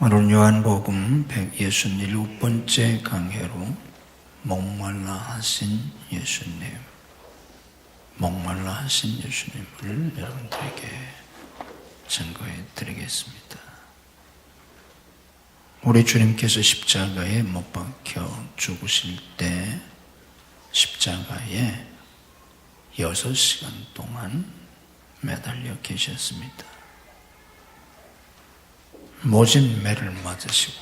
오늘 요한복음 167번째 강해로 목말라 하신 예수님, 목말라 하신 예수님을 여러분들에게 증거해 드리겠습니다. 우리 주님께서 십자가에 못 박혀 죽으실 때 십자가에 6시간 동안 매달려 계셨습니다. 모진 매를 맞으시고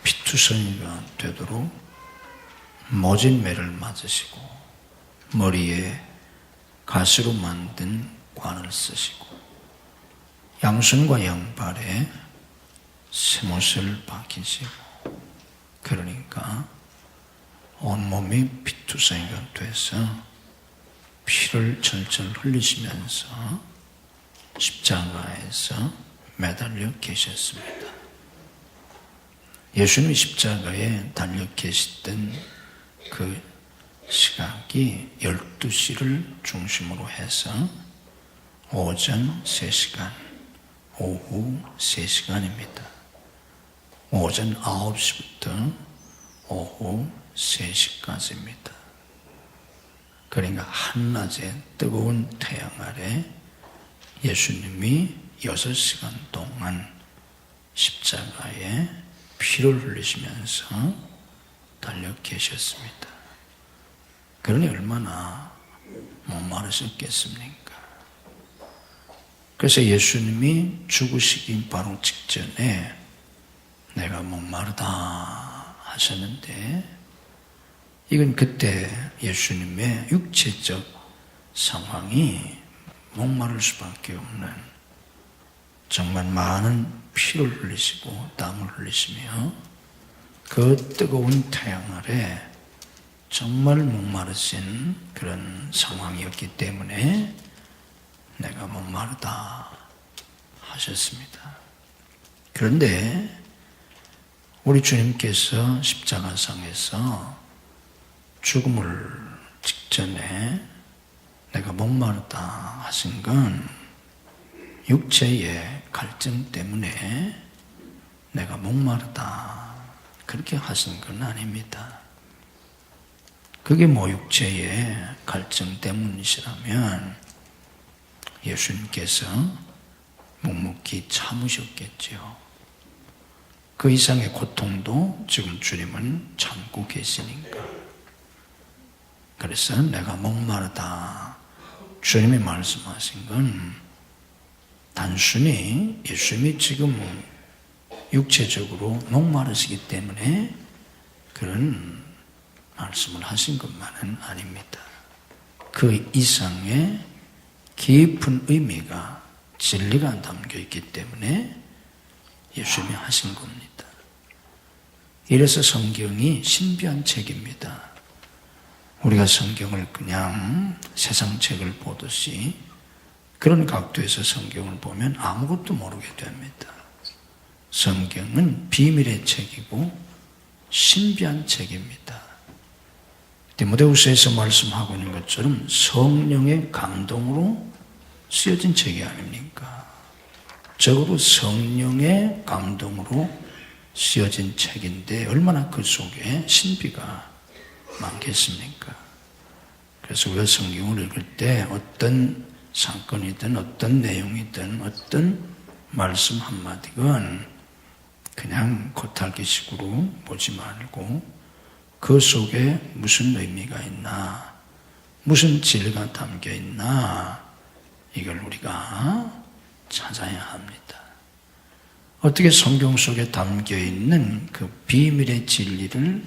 피투성이가 되도록 모진 매를 맞으시고 머리에 가시로 만든 관을 쓰시고 양손과 양발에 쇠못을 박히시고, 그러니까 온몸이 피투성이가 돼서 피를 절절 흘리시면서 십자가에서 매달려 계셨습니다. 예수님이 십자가에 달려 계시던 그 시각이 12시를 중심으로 해서 오전 3시간, 오후 3시간입니다. 오전 9시부터 오후 3시까지입니다. 그러니까 한낮에 뜨거운 태양 아래 예수님이 6시간 동안 십자가에 피를 흘리시면서 달려 계셨습니다. 그러니 얼마나 목마르셨겠습니까? 그래서 예수님이 죽으시기 바로 직전에 내가 목마르다 하셨는데, 이건 그때 예수님의 육체적 상황이 목마를 수밖에 없는, 정말 많은 피를 흘리시고 땀을 흘리시며 그 뜨거운 태양 아래 정말 목마르신 그런 상황이었기 때문에 내가 목마르다 하셨습니다. 그런데 우리 주님께서 십자가상에서 죽음을 직전에 내가 목마르다 하신 건 육체의 갈증 때문에 내가 목마르다 그렇게 하신 건 아닙니다. 그게 뭐 육체의 갈증 때문이시라면 예수님께서 묵묵히 참으셨겠죠. 그 이상의 고통도 지금 주님은 참고 계시니까. 그래서 내가 목마르다 주님이 말씀하신 건 단순히 예수님이 지금 육체적으로 목마르시기 때문에 그런 말씀을 하신 것만은 아닙니다. 그 이상의 깊은 의미가, 진리가 담겨 있기 때문에 예수님이 하신 겁니다. 이래서 성경이 신비한 책입니다. 우리가 성경을 그냥 세상 책을 보듯이 그런 각도에서 성경을 보면 아무것도 모르게 됩니다. 성경은 비밀의 책이고 신비한 책입니다. 디모데후서에서 말씀하고 있는 것처럼 성령의 감동으로 쓰여진 책이 아닙니까? 적어도 성령의 감동으로 쓰여진 책인데 얼마나 그 속에 신비가 많겠습니까? 그래서 우리가 성경을 읽을 때 어떤 사건이든 어떤 내용이든 어떤 말씀 한마디건 그냥 겉핥기식으로 보지 말고 그 속에 무슨 의미가 있나, 무슨 진리가 담겨 있나, 이걸 우리가 찾아야 합니다. 어떻게 성경 속에 담겨 있는 그 비밀의 진리를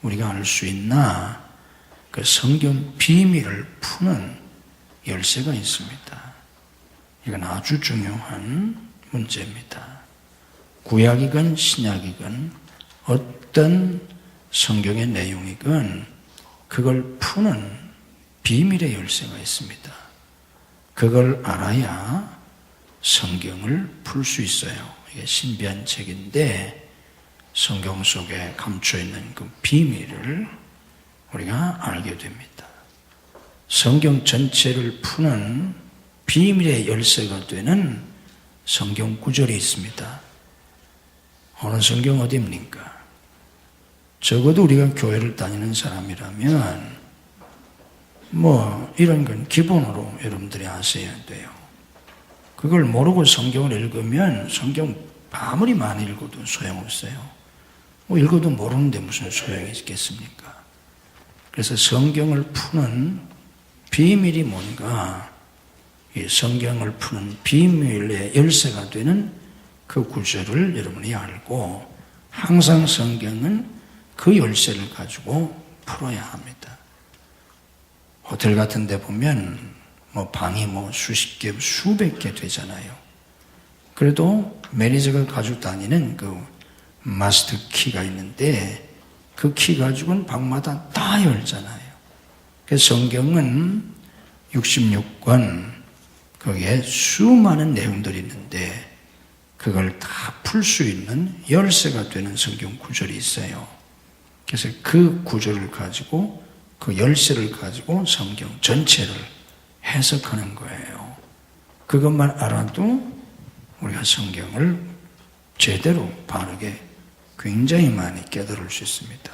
우리가 알 수 있나? 그 성경 비밀을 푸는 열쇠가 있습니다. 이건 아주 중요한 문제입니다. 구약이건 신약이건 어떤 성경의 내용이건 그걸 푸는 비밀의 열쇠가 있습니다. 그걸 알아야 성경을 풀 수 있어요. 이게 신비한 책인데 성경 속에 감춰있는 그 비밀을 우리가 알게 됩니다. 성경 전체를 푸는 비밀의 열쇠가 되는 성경 구절이 있습니다. 오늘 성경 어디입니까? 적어도 우리가 교회를 다니는 사람이라면 이런 건 기본으로 여러분들이 아셔야 돼요. 그걸 모르고 성경을 읽으면 성경 아무리 많이 읽어도 소용없어요. 읽어도 모르는데 무슨 소용이 있겠습니까? 그래서 성경을 푸는 비밀이 뭔가, 이 성경을 푸는 비밀의 열쇠가 되는 그 구절을 여러분이 알고 항상 성경은 그 열쇠를 가지고 풀어야 합니다. 호텔 같은 데 보면 방이 수십 개, 수백 개 되잖아요. 그래도 매니저가 가지고 다니는 그 마스터 키가 있는데 그 키 가지고는 방마다 다 열잖아요. 그래서 성경은 66권, 거기에 수많은 내용들이 있는데 그걸 다 풀 수 있는 열쇠가 되는 성경 구절이 있어요. 그래서 그 구절을 가지고, 그 열쇠를 가지고 성경 전체를 해석하는 거예요. 그것만 알아도 우리가 성경을 제대로 바르게 굉장히 많이 깨달을 수 있습니다.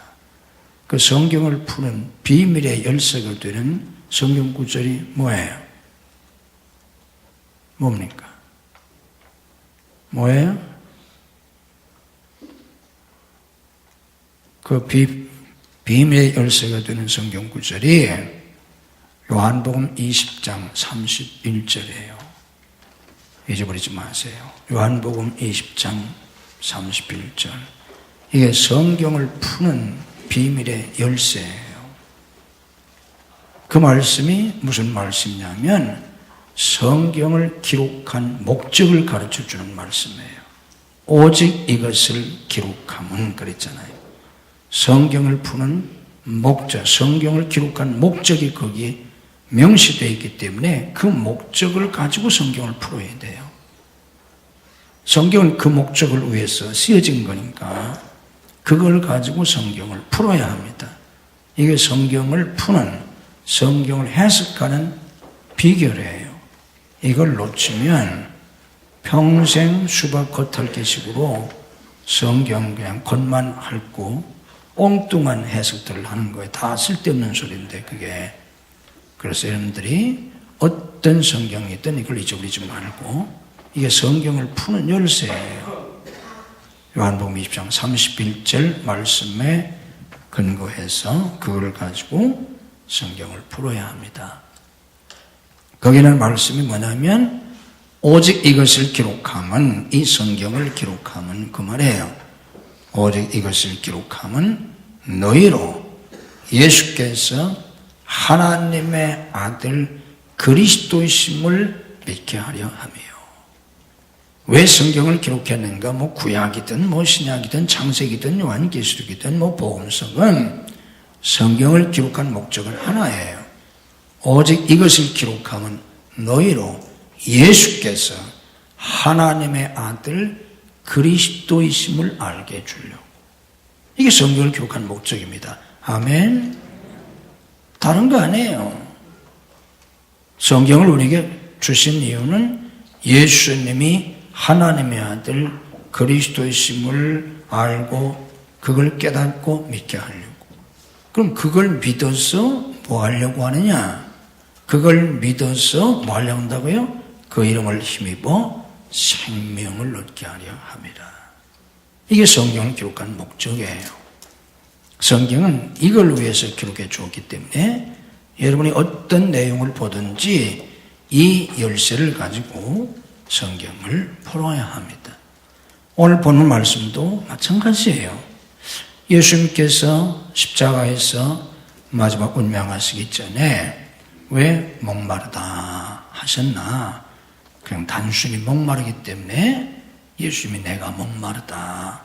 그 성경을 푸는 비밀의 열쇠가 되는 성경 구절이 뭐예요? 뭡니까? 뭐예요? 그 비밀의 열쇠가 되는 성경 구절이 요한복음 20장 31절이에요. 잊어버리지 마세요. 요한복음 20장 31절. 이게 성경을 푸는 비밀의 열쇠예요. 그 말씀이 무슨 말씀이냐면 성경을 기록한 목적을 가르쳐주는 말씀이에요. 오직 이것을 기록함은 그랬잖아요. 성경을 푸는 목적, 성경을 기록한 목적이 거기에 명시되어 있기 때문에 그 목적을 가지고 성경을 풀어야 돼요. 성경은 그 목적을 위해서 쓰여진 거니까 그걸 가지고 성경을 풀어야 합니다. 이게 성경을 푸는, 성경을 해석하는 비결이에요. 이걸 놓치면 평생 수박 겉핥기식으로 성경 그냥 겉만 핥고 엉뚱한 해석들을 하는 거예요. 다 쓸데없는 소리인데 그게. 그래서 여러분들이 어떤 성경이든 이걸 잊어버리지 말고 이게 성경을 푸는 열쇠예요. 요한복음 20장 31절 말씀에 근거해서 그걸 가지고 성경을 풀어야 합니다. 거기는 말씀이 뭐냐면 오직 이것을 기록함은, 이 성경을 기록함은 그 말이에요. 오직 이것을 기록함은 너희로 예수께서 하나님의 아들 그리스도이심을 믿게 하려 하며. 왜 성경을 기록했는가? 구약이든 신약이든 창세기든 요한계시록이든 복음서건 성경을 기록한 목적은 하나예요. 오직 이것을 기록하면 너희로 예수께서 하나님의 아들 그리스도이심을 알게 해주려고. 이게 성경을 기록한 목적입니다. 아멘. 다른 거 아니에요. 성경을 우리에게 주신 이유는 예수님이 하나님의 아들 그리스도이심을 알고 그걸 깨닫고 믿게 하려고. 그럼 그걸 믿어서 뭐 하려고 하느냐? 그걸 믿어서 뭐 하려고 한다고요? 그 이름을 힘입어 생명을 얻게 하려 합니다. 이게 성경을 기록한 목적이에요. 성경은 이걸 위해서 기록해 주었기 때문에 여러분이 어떤 내용을 보든지 이 열쇠를 가지고 성경을 풀어야 합니다. 오늘 보는 말씀도 마찬가지예요. 예수님께서 십자가에서 마지막 운명하시기 전에 왜 목마르다 하셨나? 그냥 단순히 목마르기 때문에 예수님이 내가 목마르다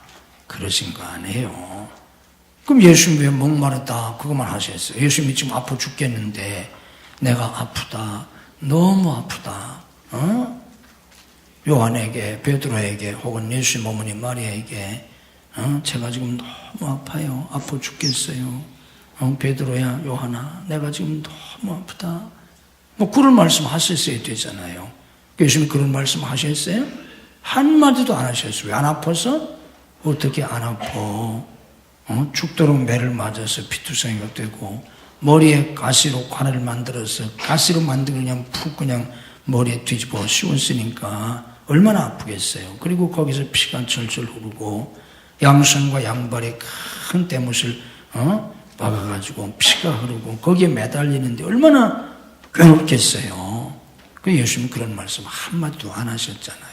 그러신 거 아니에요. 그럼 예수님이 왜 목마르다 그것만 하셨어요? 예수님이 지금 아파 죽겠는데 내가 아프다, 너무 아프다, 요한에게, 베드로에게 혹은 예수님 어머니 마리아에게 제가 지금 너무 아파요, 아파 죽겠어요, 베드로야, 요한아, 내가 지금 너무 아프다, 그런 말씀 하셨어야 되잖아요. 예수님이 그런 말씀 하셨어요? 한마디도 안 하셨어요. 왜 안 아파서? 어떻게 안 아파? 죽도록 매를 맞아서 피투성이가 되고, 머리에 가시로 관을 만들어서 가시로 만들고 그냥 푹 그냥 머리에 뒤집어 씌웠으니까 얼마나 아프겠어요. 그리고 거기서 피가 철철 흐르고 양손과 양발에 큰 대못을 박아가지고 피가 흐르고 거기에 매달리는데 얼마나 괴롭겠어요. 그 예수님 그런 말씀 한마디도 안 하셨잖아요.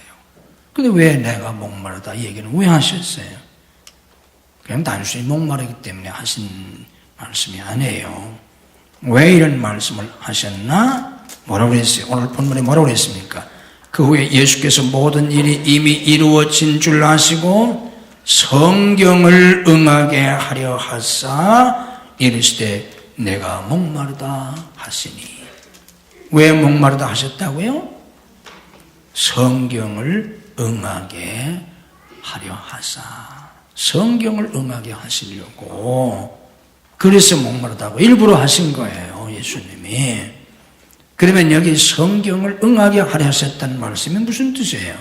근데 왜 내가 목마르다 이 얘기는 왜 하셨어요? 그냥 단순히 목마르기 때문에 하신 말씀이 아니에요. 왜 이런 말씀을 하셨나? 뭐라고 그랬어요? 오늘 본문에 뭐라고 그랬습니까? 그 후에 예수께서 모든 일이 이미 이루어진 줄 아시고 성경을 응하게 하려 하사 이르시되 내가 목마르다 하시니. 왜 목마르다 하셨다고요? 성경을 응하게 하려 하사. 성경을 응하게 하시려고 그래서 목마르다고 일부러 하신 거예요, 예수님이. 그러면 여기 성경을 응하게 하려 하셨다는 말씀이 무슨 뜻이에요?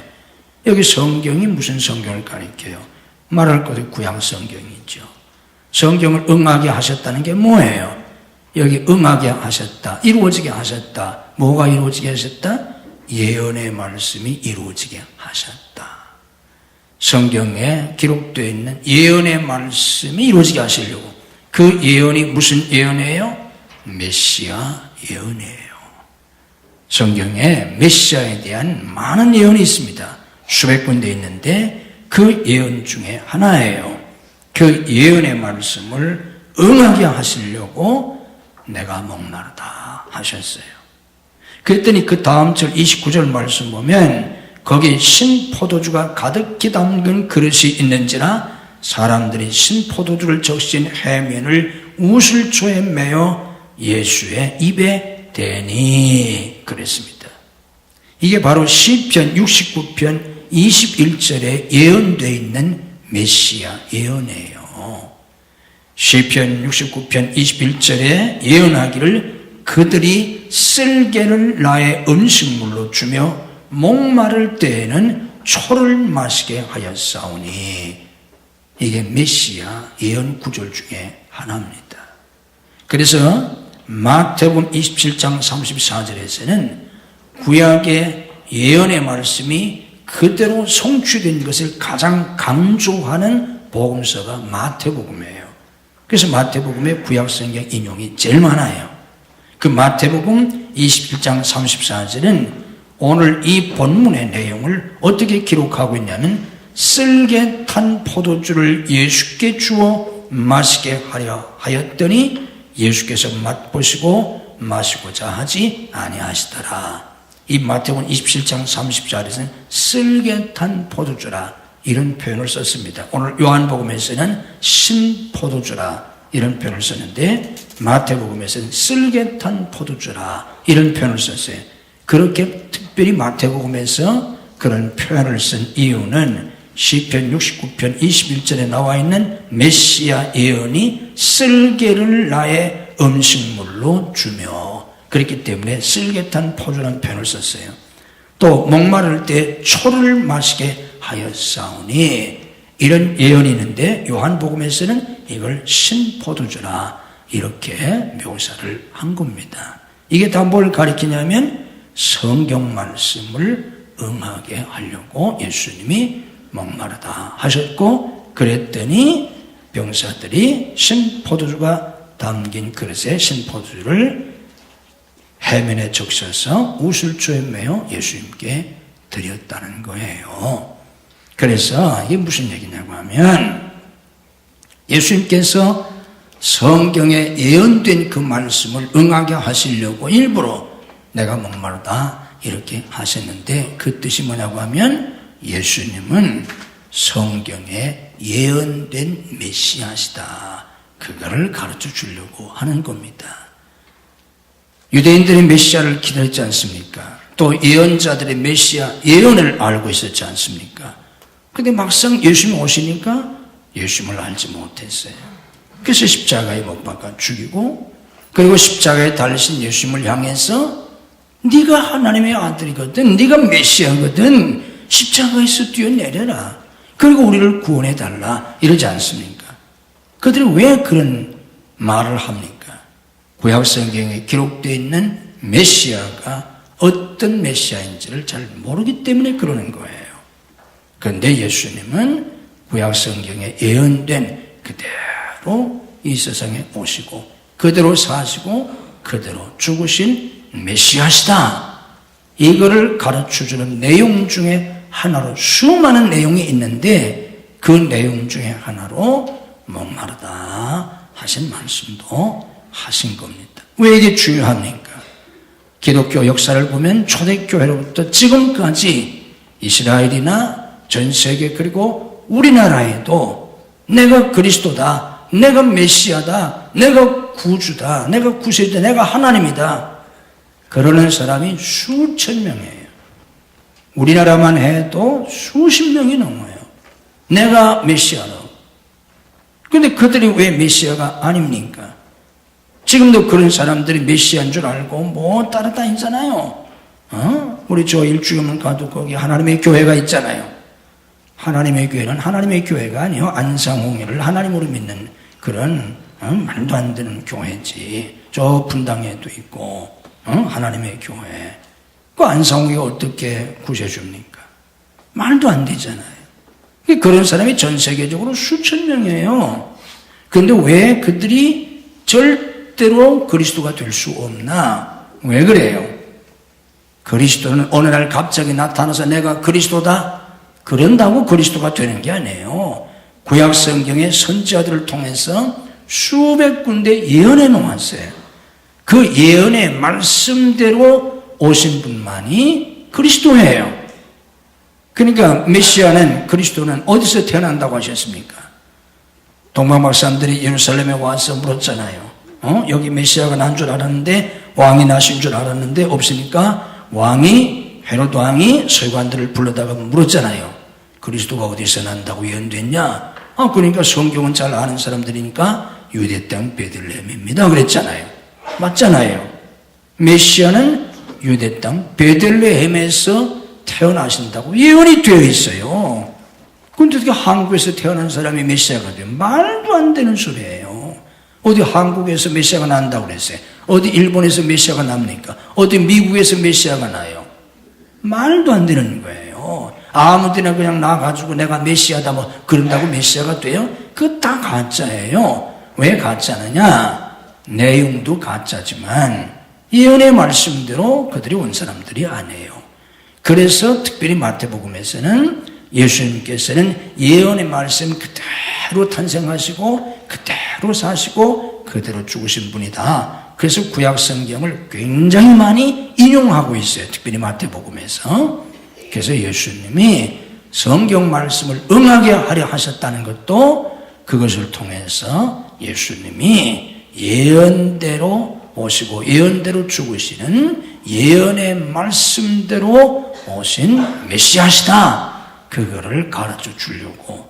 여기 성경이 무슨 성경을 가리켜요? 말할 것이 구약 성경이죠. 성경을 응하게 하셨다는 게 뭐예요? 여기 응하게 하셨다, 이루어지게 하셨다. 뭐가 이루어지게 하셨다? 예언의 말씀이 이루어지게 하셨다. 성경에 기록되어 있는 예언의 말씀이 이루어지게 하시려고. 그 예언이 무슨 예언이에요? 메시아 예언이에요. 성경에 메시아에 대한 많은 예언이 있습니다. 수백 군데 있는데 그 예언 중에 하나예요. 그 예언의 말씀을 응하게 하시려고 내가 목마르다 하셨어요. 그랬더니 그 다음 절 29절 말씀 보면 거기 신포도주가 가득히 담긴 그릇이 있는지라 사람들이 신포도주를 적신 해면을 우슬초에 매어 예수의 입에 대니 그랬습니다. 이게 바로 시편 69편 21절에 예언되어 있는 메시아 예언이에요. 시편 69편 21절에 예언하기를 그들이 쓸개를 나의 음식물로 주며 목마를 때에는 초를 마시게 하였사오니. 이게 메시아 예언 구절 중에 하나입니다. 그래서 마태복음 27장 34절에서는 구약의 예언의 말씀이 그대로 성취된 것을 가장 강조하는 복음서가 마태복음이에요. 그래서 마태복음의 구약 성경 인용이 제일 많아요. 그 마태복음 21장 34절은 오늘 이 본문의 내용을 어떻게 기록하고 있냐면 쓸개 탄 포도주를 예수께 주어 마시게 하려 하였더니 예수께서 맛보시고 마시고자 하지 아니하시더라. 이 마태복음 27장 30절에서는 쓸개 탄 포도주라 이런 표현을 썼습니다. 오늘 요한복음에서는 신포도주라 이런 표현을 썼는데 마태복음에서는 쓸개 탄 포도주라 이런 표현을 썼어요. 그렇게 특별히 마태복음에서 그런 표현을 쓴 이유는 시편 69편 21절에 나와 있는 메시아 예언이 쓸개를 나의 음식물로 주며 그렇기 때문에 쓸개탄 포도주라는 표현을 썼어요. 또 목마를 때 초를 마시게 하였사오니 이런 예언이 있는데 요한복음에서는 이걸 신포도주라 이렇게 묘사를 한 겁니다. 이게 다 뭘 가리키냐면 성경 말씀을 응하게 하려고 예수님이 목마르다 하셨고 그랬더니 병사들이 신포도주가 담긴 그릇에 신포도주를 해면에 적셔서 우슬초에 매어 예수님께 드렸다는 거예요. 그래서 이게 무슨 얘기냐고 하면 예수님께서 성경에 예언된 그 말씀을 응하게 하시려고 일부러 내가 목마르다 이렇게 하셨는데 그 뜻이 뭐냐고 하면 예수님은 성경에 예언된 메시아시다. 그거를 가르쳐 주려고 하는 겁니다. 유대인들의 메시아를 기다렸지 않습니까? 또 예언자들의 메시아 예언을 알고 있었지 않습니까? 근데 막상 예수님이 오시니까 예수님을 알지 못했어요. 그래서 십자가에 못 박아 죽이고 그리고 십자가에 달리신 예수님을 향해서 네가 하나님의 아들이거든 네가 메시아거든 십자가에서 뛰어내려라. 그리고 우리를 구원해달라 이러지 않습니까? 그들이 왜 그런 말을 합니까? 구약 성경에 기록되어 있는 메시아가 어떤 메시아인지를 잘 모르기 때문에 그러는 거예요. 그런데 예수님은 구약 성경에 예언된 그대로 이 세상에 오시고 그대로 사시고 그대로 죽으신 메시아시다. 이거를 가르쳐주는 내용 중에 하나로 수많은 내용이 있는데 그 내용 중에 하나로 목마르다 하신 말씀도 하신 겁니다. 왜 이게 중요합니까? 기독교 역사를 보면 초대교회로부터 지금까지 이스라엘이나 전 세계 그리고 우리나라에도 내가 그리스도다, 내가 메시아다, 내가 구주다, 내가 구세주다, 내가 하나님이다 그러는 사람이 수천 명이에요. 우리나라만 해도 수십 명이 넘어요. 내가 메시아라고. 그런데 그들이 왜 메시아가 아닙니까? 지금도 그런 사람들이 메시아인 줄 알고 뭐 따라다니잖아요. 우리 저 일주일만 가도 거기 하나님의 교회가 있잖아요. 하나님의 교회는 하나님의 교회가 아니요. 안상홍이를 하나님으로 믿는 그런 말도 안 되는 교회지. 저 분당에도 있고 하나님의 교회. 그 안상홍이가 어떻게 구세주입니까? 말도 안 되잖아요. 그런 사람이 전 세계적으로 수천 명이에요. 그런데 왜 그들이 절대로 그리스도가 될 수 없나? 왜 그래요? 그리스도는 어느 날 갑자기 나타나서 내가 그리스도다? 그런다고 그리스도가 되는 게 아니에요. 구약 성경의 선지자들을 통해서 수백 군데 예언해 놓았어요. 그 예언의 말씀대로 오신 분만이 그리스도예요. 그러니까 메시아는 그리스도는 어디서 태어난다고 하셨습니까? 동방박 사람들이 예루살렘에 와서 물었잖아요. 여기 메시아가 난 줄 알았는데 왕이 나신 줄 알았는데 없으니까 헤롯 왕이 서기관들을 불러다가 물었잖아요. 그리스도가 어디서 난다고 예언됐냐? 그러니까 성경은 잘 아는 사람들이니까 유대 땅 베들레헴입니다 그랬잖아요. 맞잖아요. 메시아는 유대 땅 베들레헴에서 태어나신다고 예언이 되어 있어요. 그런데 어떻게 한국에서 태어난 사람이 메시아가 돼요? 말도 안 되는 소리예요. 어디 한국에서 메시아가 난다고 그랬어요? 어디 일본에서 메시아가 납니까? 어디 미국에서 메시아가 나요? 말도 안 되는 거예요. 아무데나 그냥 나가지고 내가 메시아다 뭐 그런다고 메시아가 돼요? 그거 다 가짜예요. 왜 가짜느냐? 내용도 가짜지만 예언의 말씀대로 그들이 온 사람들이 아니에요. 그래서 특별히 마태복음에서는 예수님께서는 예언의 말씀 그대로 탄생하시고 그대로 사시고 그대로 죽으신 분이다. 그래서 구약 성경을 굉장히 많이 인용하고 있어요. 특별히 마태복음에서. 그래서 예수님이 성경 말씀을 응하게 하려 하셨다는 것도 그것을 통해서 예수님이 예언대로 오시고 예언대로 죽으시는 예언의 말씀대로 오신 메시아시다. 그거를 가르쳐 주려고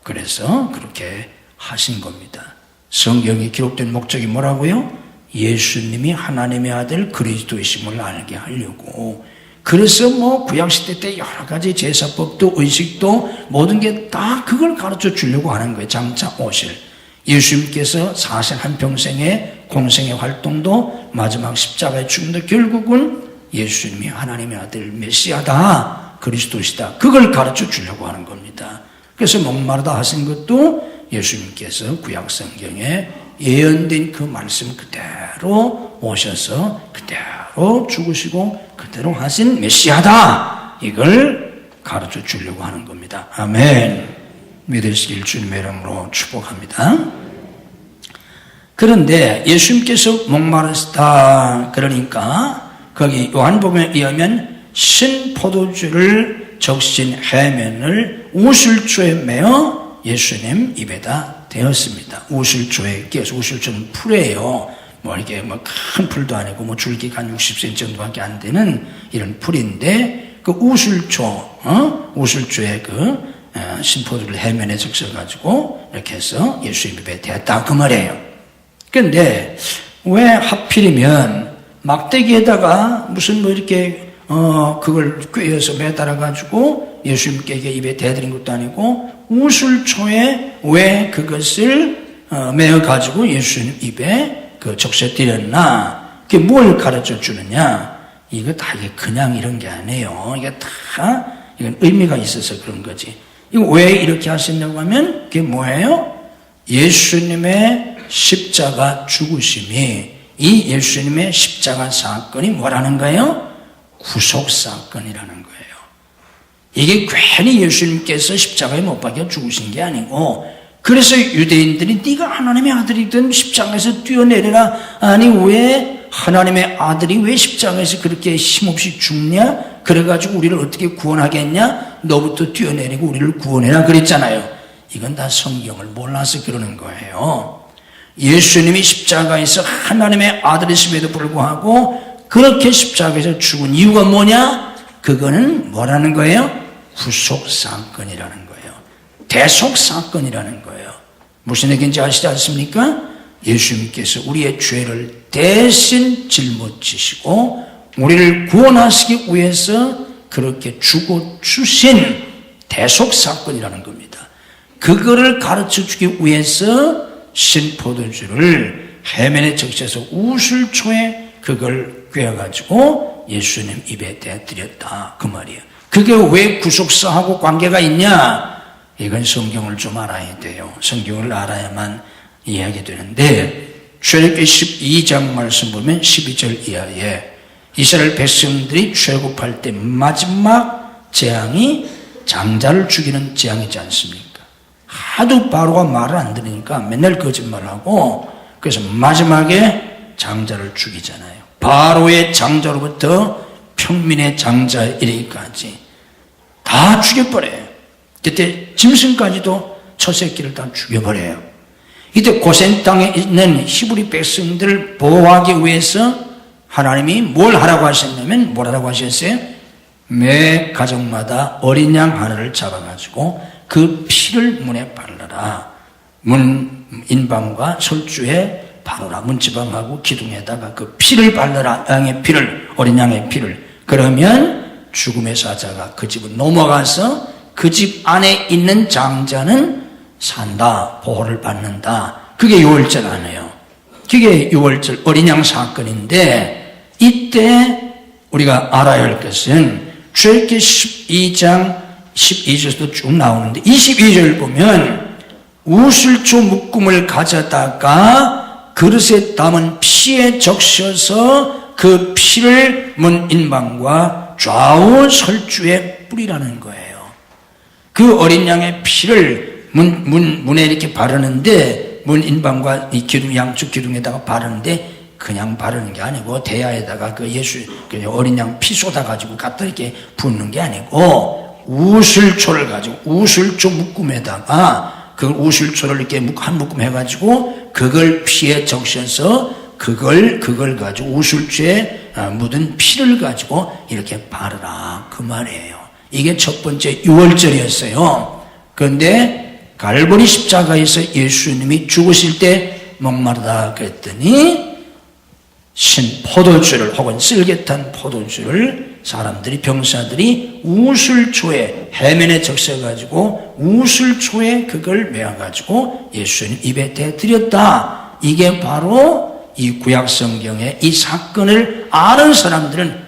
그래서 그렇게 하신 겁니다. 성경이 기록된 목적이 뭐라고요? 예수님이 하나님의 아들 그리스도이심을 알게 하려고. 그래서 뭐 구약시대 때 여러 가지 제사법도 의식도 모든 게 다 그걸 가르쳐 주려고 하는 거예요. 장차 오실 예수님께서 사실 한평생의 공생의 활동도 마지막 십자가의 죽음도 결국은 예수님이 하나님의 아들 메시아다 그리스도시다 그걸 가르쳐 주려고 하는 겁니다. 그래서 목마르다 하신 것도 예수님께서 구약 성경에 예언된 그 말씀 그대로 오셔서 그대로 죽으시고 그대로 하신 메시아다 이걸 가르쳐 주려고 하는 겁니다. 아멘. 믿으시길 주님의 이름으로 축복합니다. 그런데 예수님께서 목마르시다 그러니까 거기 요한복음에 의하면 신포도주를 적신 해면을 우슬초에 매어 예수님 입에다 대었습니다. 우슬초에 끼어서 우슬초는 풀이에요. 뭐 이렇게 뭐 큰 풀도 아니고 뭐 줄기가 한 60cm 정도밖에 안 되는 이런 풀인데 그 우슬초에 그 신포도를 해면에 적셔가지고 이렇게 해서 예수님 입에 대었다 그 말이에요. 그런데 왜 하필이면 막대기에다가 무슨 뭐 이렇게 그걸 꿰어서 매달아가지고 예수님께 입에 대드린 것도 아니고 우슬초에 왜 그것을 메어가지고 예수님 입에 적셔드렸나? 그게 뭘 가르쳐 주느냐? 이거 다 이게 그냥 이런 게 아니에요. 이게 다 이건 의미가 있어서 그런 거지. 이거 왜 이렇게 하셨냐고 하면 그게 뭐예요? 예수님의 십자가 죽으심이, 이 예수님의 십자가 사건이 뭐라는 거예요? 구속 사건이라는 거예요. 이게 괜히 예수님께서 십자가에 못 박혀 죽으신 게 아니고, 그래서 유대인들이 네가 하나님의 아들이든 십자가에서 뛰어내려라. 아니 왜 하나님의 아들이 왜 십자가에서 그렇게 힘없이 죽냐? 그래가지고 우리를 어떻게 구원하겠냐? 너부터 뛰어내리고 우리를 구원해라 그랬잖아요. 이건 다 성경을 몰라서 그러는 거예요. 예수님이 십자가에서 하나님의 아들이심에도 불구하고 그렇게 십자가에서 죽은 이유가 뭐냐? 그거는 뭐라는 거예요? 구속 사건이라는 거예요. 대속 사건이라는 거예요. 무슨 얘기인지 아시지 않습니까? 예수님께서 우리의 죄를 대신 짊어지시고 우리를 구원하시기 위해서 그렇게 죽어 주신 대속 사건이라는 겁니다. 그거를 가르쳐 주기 위해서 신포도주를 해면에 적셔서 우슬초에 그걸 꿰어가지고 예수님 입에 대드렸다 그 말이에요. 그게 왜 구속사하고 관계가 있냐? 이건 성경을 좀 알아야 돼요. 성경을 알아야만 이해하게 되는데, 출애굽기 12장 말씀 보면 12절 이하에 이스라엘 백성들이 출애굽할 때 마지막 재앙이 장자를 죽이는 재앙이지 않습니까? 하도 바로가 말을 안 들으니까 맨날 거짓말하고, 그래서 마지막에 장자를 죽이잖아요. 바로의 장자로부터 평민의 장자 이르기까지 다 죽여버려요. 그때 짐승까지도 첫 새끼를 다 죽여버려요. 이때 고센 땅에 있는 히브리 백성들을 보호하기 위해서 하나님이 뭘 하라고 하셨냐면 뭐라고 하셨어요? 매 가정마다 어린 양 하나를 잡아가지고 그 피를 문에 바르라. 문 인방과 설주에 바르라. 문지방하고 기둥에다가 그 피를 바르라. 양의 피를, 어린 양의 피를. 그러면 죽음의 사자가 그 집을 넘어가서 그 집 안에 있는 장자는 산다, 보호를 받는다. 그게 유월절 아니에요. 그게 유월절 어린 양 사건인데, 이때 우리가 알아야 할 것은 출애굽기 12장 12절에서도 쭉 나오는데 22절 보면 우슬초 묶음을 가져다가 그릇에 담은 피에 적셔서 그 피를 문 인방과 좌우 설주에 뿌리라는 거예요. 그 어린 양의 피를 문에 이렇게 바르는데, 문 인방과 이 기둥, 양쪽 기둥에다가 바르는데, 그냥 바르는 게 아니고, 대야에다가 그 어린 양 피 쏟아가지고 갖다 이렇게 붓는 게 아니고, 우슬초를 가지고, 우슬초 묶음에다가, 그 우슬초를 이렇게 한 묶음 해가지고, 그걸 피에 적셔서, 그걸 가지고, 우슬초에 묻은 피를 가지고, 이렇게 바르라. 그 말이에요. 이게 첫 번째 유월절이었어요. 그런데 갈보리 십자가에서 예수님이 죽으실 때 목마르다 그랬더니 포도주를 혹은 쓸개탄 포도주를 사람들이, 병사들이 우슬초에 해면에 적셔가지고 우슬초에 그걸 메어가지고 예수님 입에 대드렸다. 이게 바로 이 구약성경의 이 사건을 아는 사람들은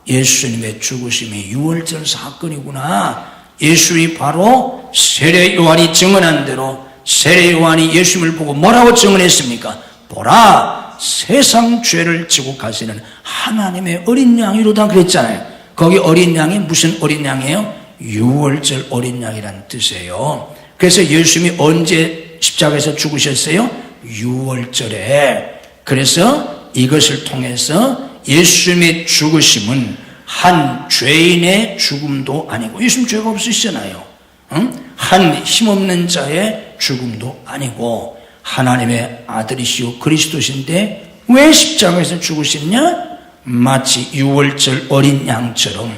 예수님의 죽으심이 유월절 사건이구나. 예수님이 바로 세례 요한이 증언한 대로, 세례 요한이 예수님을 보고 뭐라고 증언했습니까? 보라, 세상 죄를 지고 가시는 하나님의 어린 양이로다 그랬잖아요. 거기 어린 양이 무슨 어린 양이에요? 유월절 어린 양이란 뜻이에요. 그래서 예수님이 언제 십자가에서 죽으셨어요? 유월절에. 그래서 이것을 통해서 예수님의 죽으심은 한 죄인의 죽음도 아니고, 예수님 죄가 없으시잖아요. 한 힘없는 자의 죽음도 아니고 하나님의 아들이시오 그리스도신데 왜 십자가에서 죽으셨냐? 마치 유월절 어린 양처럼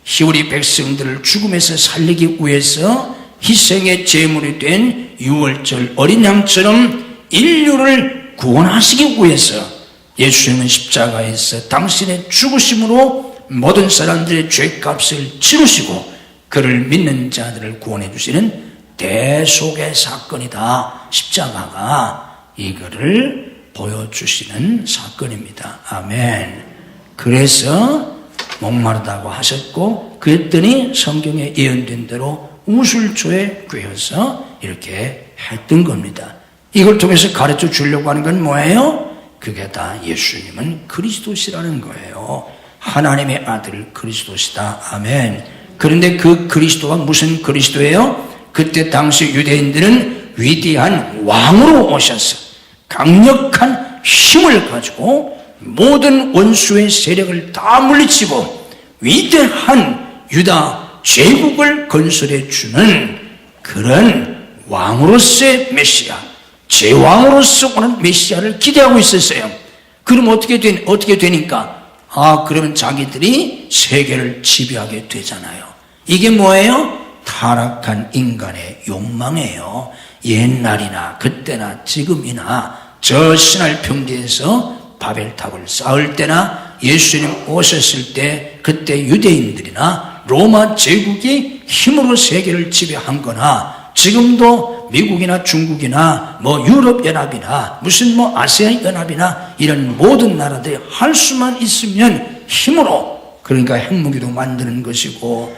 히브리 백성들을 죽음에서 살리기 위해서 희생의 제물이 된 유월절 어린 양처럼 인류를 구원하시기 위해서 예수님은 십자가에서 당신의 죽으심으로 모든 사람들의 죄값을 치르시고 그를 믿는 자들을 구원해 주시는 대속의 사건이다. 십자가가 이거를 보여주시는 사건입니다. 아멘. 그래서 목마르다고 하셨고 그랬더니 성경에 예언된 대로 우술초에 꿰어서 이렇게 했던 겁니다. 이걸 통해서 가르쳐 주려고 하는 건 뭐예요? 그게 다 예수님은 그리스도시라는 거예요. 하나님의 아들 그리스도시다. 아멘. 그런데 그 그리스도가 무슨 그리스도예요? 그때 당시 유대인들은 위대한 왕으로 오셔서 강력한 힘을 가지고 모든 원수의 세력을 다 물리치고 위대한 유다 제국을 건설해 주는 그런 왕으로서의 메시아, 제왕으로서 오는 메시아를 기대하고 있었어요. 그럼 어떻게 되니까? 그러면 자기들이 세계를 지배하게 되잖아요. 이게 뭐예요? 타락한 인간의 욕망이에요. 옛날이나 그때나 지금이나 저 신할 평지에서 바벨탑을 쌓을 때나 예수님 오셨을 때 그때 유대인들이나 로마 제국이 힘으로 세계를 지배한 거나 지금도 미국이나 중국이나 유럽연합이나 무슨 아세안 연합이나 이런 모든 나라들이 할 수만 있으면 힘으로, 그러니까 핵무기도 만드는 것이고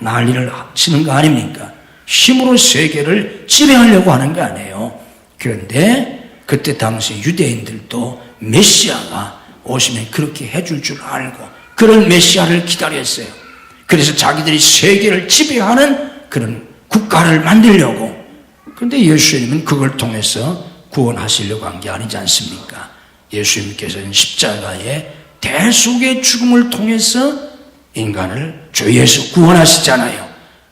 난리를 치는 거 아닙니까? 힘으로 세계를 지배하려고 하는 거 아니에요. 그런데 그때 당시 유대인들도 메시아가 오시면 그렇게 해줄 줄 알고 그런 메시아를 기다렸어요. 그래서 자기들이 세계를 지배하는 그런 국가를 만들려고. 그런데 예수님은 그걸 통해서 구원하시려고 한 게 아니지 않습니까? 예수님께서는 십자가의 대속의 죽음을 통해서 인간을 죄에서 구원하시잖아요.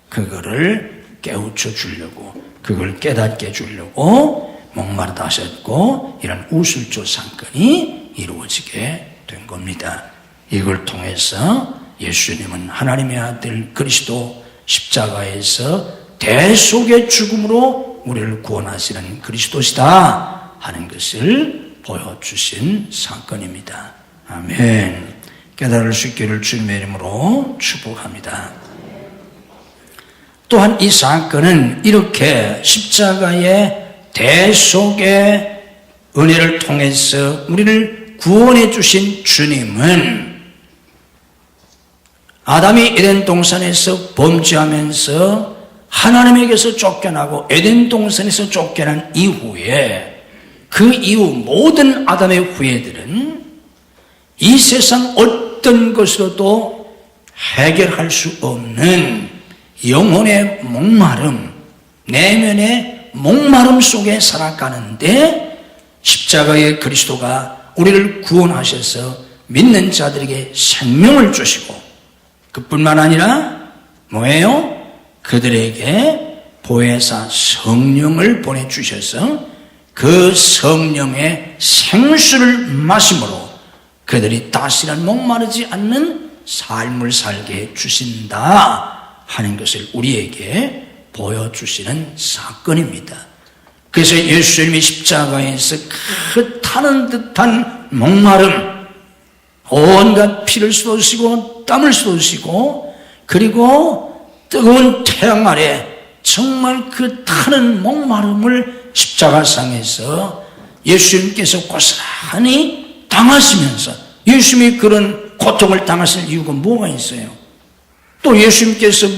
그거를 깨우쳐 주려고, 그걸 깨닫게 해주려고 목마르다 하셨고 이런 우술조 사건이 이루어지게 된 겁니다. 이걸 통해서 예수님은 하나님의 아들 그리스도 십자가에서 대속의 죽음으로 우리를 구원하시는 그리스도시다 하는 것을 보여주신 사건입니다. 아멘. 깨달을 수 있기를 주님의 이름으로 축복합니다. 또한 이 사건은 이렇게 십자가의 대속의 은혜를 통해서 우리를 구원해 주신 주님은 아담이 에덴 동산에서 범죄하면서 하나님에게서 쫓겨나고 에덴 동산에서 쫓겨난 이후에 그 이후 모든 아담의 후예들은 이 세상 어떤 것으로도 해결할 수 없는 영혼의 목마름, 내면의 목마름 속에 살아가는데 십자가의 그리스도가 우리를 구원하셔서 믿는 자들에게 생명을 주시고 그뿐만 아니라 뭐예요? 그들에게 보혜사 성령을 보내주셔서 그 성령의 생수를 마심으로 그들이 다시는 목마르지 않는 삶을 살게 해 주신다 하는 것을 우리에게 보여주시는 사건입니다. 그래서 예수님이 십자가에서 그 타는 듯한 목마름, 온갖 피를 쏟으시고 땀을 쏟으시고 그리고 뜨거운 태양 아래 정말 그 타는 목마름을 십자가상에서 예수님께서 고스란히 당하시면서 예수님이 그런 고통을 당하실 이유가 뭐가 있어요? 또 예수님께서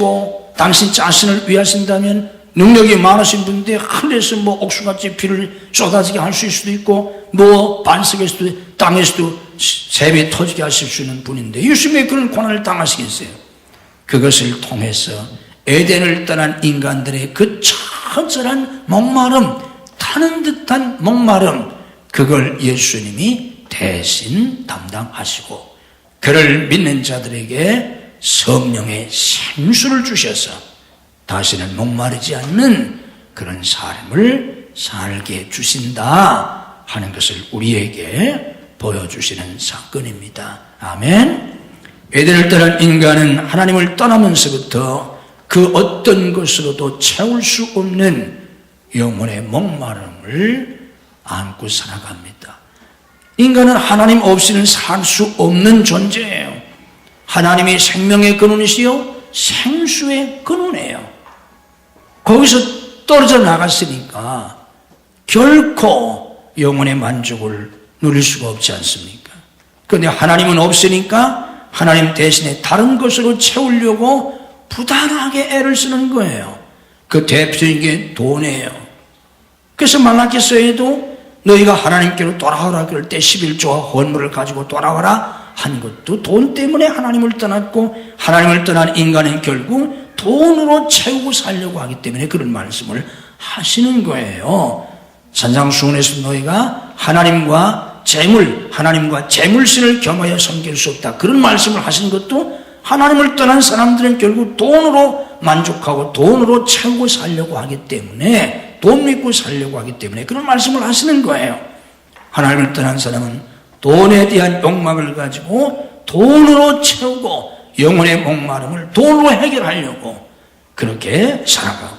당신 자신을 위하신다면 능력이 많으신 분인데 하늘에서 옥수같이 피를 쏟아지게 하실 수도 있고 반석에서도 땅에서도 샘이 터지게 하실 수 있는 분인데 예수님이 그런 고난을 당하시겠어요? 그것을 통해서 에덴을 떠난 인간들의 그 처절한 목마름, 타는 듯한 목마름, 그걸 예수님이 대신 담당하시고 그를 믿는 자들에게 성령의 생수를 주셔서 다시는 목마르지 않는 그런 삶을 살게 주신다 하는 것을 우리에게 보여주시는 사건입니다. 아멘. 에덴을 떠난 인간은 하나님을 떠나면서부터 그 어떤 것으로도 채울 수 없는 영혼의 목마름을 안고 살아갑니다. 인간은 하나님 없이는 살 수 없는 존재예요. 하나님이 생명의 근원이시요 생수의 근원이에요. 거기서 떨어져 나갔으니까 결코 영혼의 만족을 누릴 수가 없지 않습니까? 그런데 하나님은 없으니까 하나님 대신에 다른 것으로 채우려고 부단하게 애를 쓰는 거예요. 그 대표적인 게 돈이에요. 그래서 말라기서에도 너희가 하나님께로 돌아오라 그럴 때 11조와 헌물을 가지고 돌아와라 한 것도 돈 때문에 하나님을 떠났고, 하나님을 떠난 인간은 결국 돈으로 채우고 살려고 하기 때문에 그런 말씀을 하시는 거예요. 산상수훈에서 너희가 하나님과 재물신을 겸하여 섬길 수 없다, 그런 말씀을 하신 것도 하나님을 떠난 사람들은 결국 돈으로 만족하고 돈으로 채우고 살려고 하기 때문에, 돈 믿고 살려고 하기 때문에 그런 말씀을 하시는 거예요. 하나님을 떠난 사람은 돈에 대한 욕망을 가지고 돈으로 채우고 영혼의 목마름을 돈으로 해결하려고 그렇게 살아가고,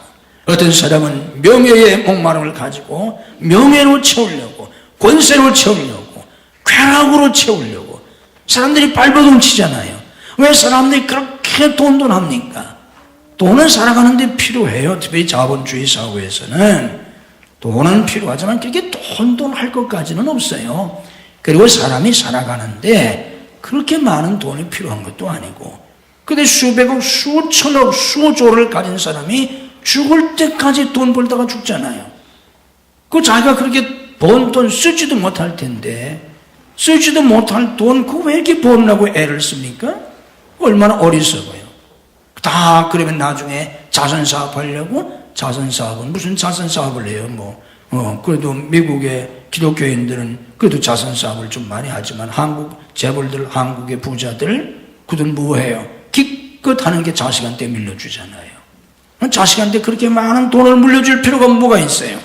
어떤 사람은 명예의 목마름을 가지고 명예로 채우려고, 권세로 채우려고, 쾌락으로 채우려고 사람들이 발버둥 치잖아요. 왜 사람들이 그렇게 돈돈합니까? 돈은 살아가는 데 필요해요. 특히 자본주의 사회에서는 돈은 필요하지만 그렇게 돈할 것까지는 없어요. 그리고 사람이 살아가는데 그렇게 많은 돈이 필요한 것도 아니고, 근데 수백억, 수천억, 수조를 가진 사람이 죽을 때까지 돈 벌다가 죽잖아요. 그 자기가 그렇게 번 돈 쓰지도 못할 텐데, 쓰지도 못할 돈 그거 왜 이렇게 벌려고 애를 씁니까? 얼마나 어리석어요. 다 그러면 나중에 자선사업 하려고, 자선사업은 무슨 자선사업을 해요? 그래도 미국의 기독교인들은 그래도 자선사업을 좀 많이 하지만 한국 재벌들, 한국의 부자들, 그들은 뭐해요? 기껏 하는 게 자식한테 밀려주잖아요. 자식한테 그렇게 많은 돈을 물려줄 필요가 뭐가 있어요?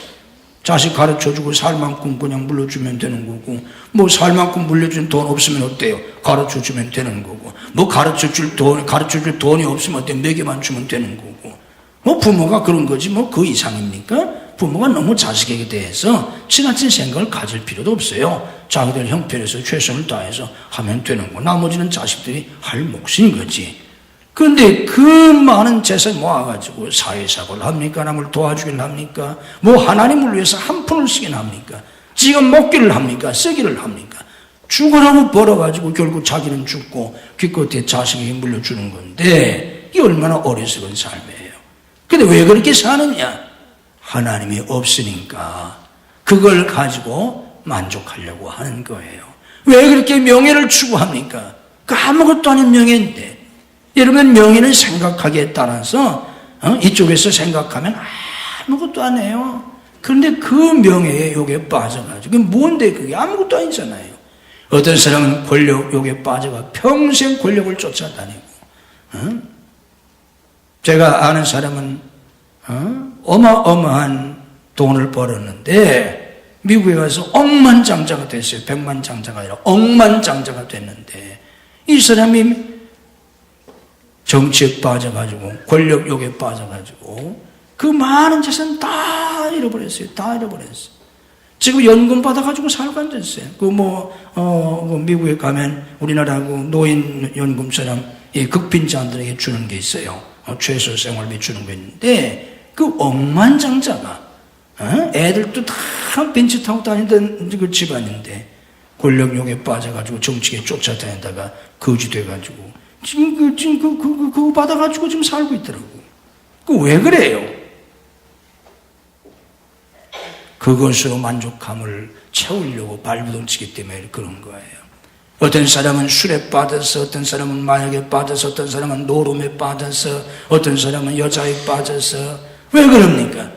자식 가르쳐주고 살 만큼 그냥 물려주면 되는 거고, 살 만큼 물려준 돈 없으면 어때요? 가르쳐주면 되는 거고, 가르쳐줄 돈이 없으면 어때요? 먹여만 주면 되는 거고, 부모가 그런 거지 그 이상입니까? 부모가 너무 자식에게 대해서 지나친 생각을 가질 필요도 없어요. 자기들 형편에서 최선을 다해서 하면 되는 거, 나머지는 자식들이 할 몫인 거지. 그런데 그 많은 재산 모아가지고 사회사고를 합니까? 남을 도와주기를 합니까? 하나님을 위해서 한 푼을 쓰긴 합니까? 지금 먹기를 합니까? 쓰기를 합니까? 죽으라고 벌어가지고 결국 자기는 죽고 기껏해 자식에게 물려주는 건데, 이게 얼마나 어리석은 삶이에요. 근데 왜 그렇게 사느냐? 하나님이 없으니까 그걸 가지고 만족하려고 하는 거예요. 왜 그렇게 명예를 추구합니까? 그 아무것도 아닌 명예인데. 여러분, 명예는 생각하기에 따라서 이쪽에서 생각하면 아무것도 안 해요. 그런데 그 명예의 욕에 빠져가지고, 그게 뭔데? 그게 아무것도 아니잖아요. 어떤 사람은 권력 욕에 빠져가 평생 권력을 쫓아다니고, 제가 아는 사람은 어마어마한 돈을 벌었는데 미국에 가서 억만장자가 됐어요. 백만장자가 아니라 억만장자가 됐는데, 이 사람이 정치에 빠져가지고 권력욕에 빠져가지고 그 많은 재산 다 잃어버렸어요. 다 잃어버렸어요. 지금 연금 받아가지고 살고 앉았어요. 미국에 가면 우리나라하고 노인연금처럼 이 극빈자들에게 주는 게 있어요. 최소 생활비 주는 게 있는데, 그 억만장자가 애들도 다 벤츠 타고 다니던 그 집안인데 권력욕에 빠져가지고 정치에 쫓아다니다가 거지 돼가지고 지금 그거 받아가지고 지금 살고 있더라고. 왜 그래요? 그것으로 만족감을 채우려고 발버둥 치기 때문에 그런 거예요. 어떤 사람은 술에 빠져서, 어떤 사람은 마약에 빠져서, 어떤 사람은 노름에 빠져서, 어떤 사람은 여자에 빠져서. 왜 그럽니까?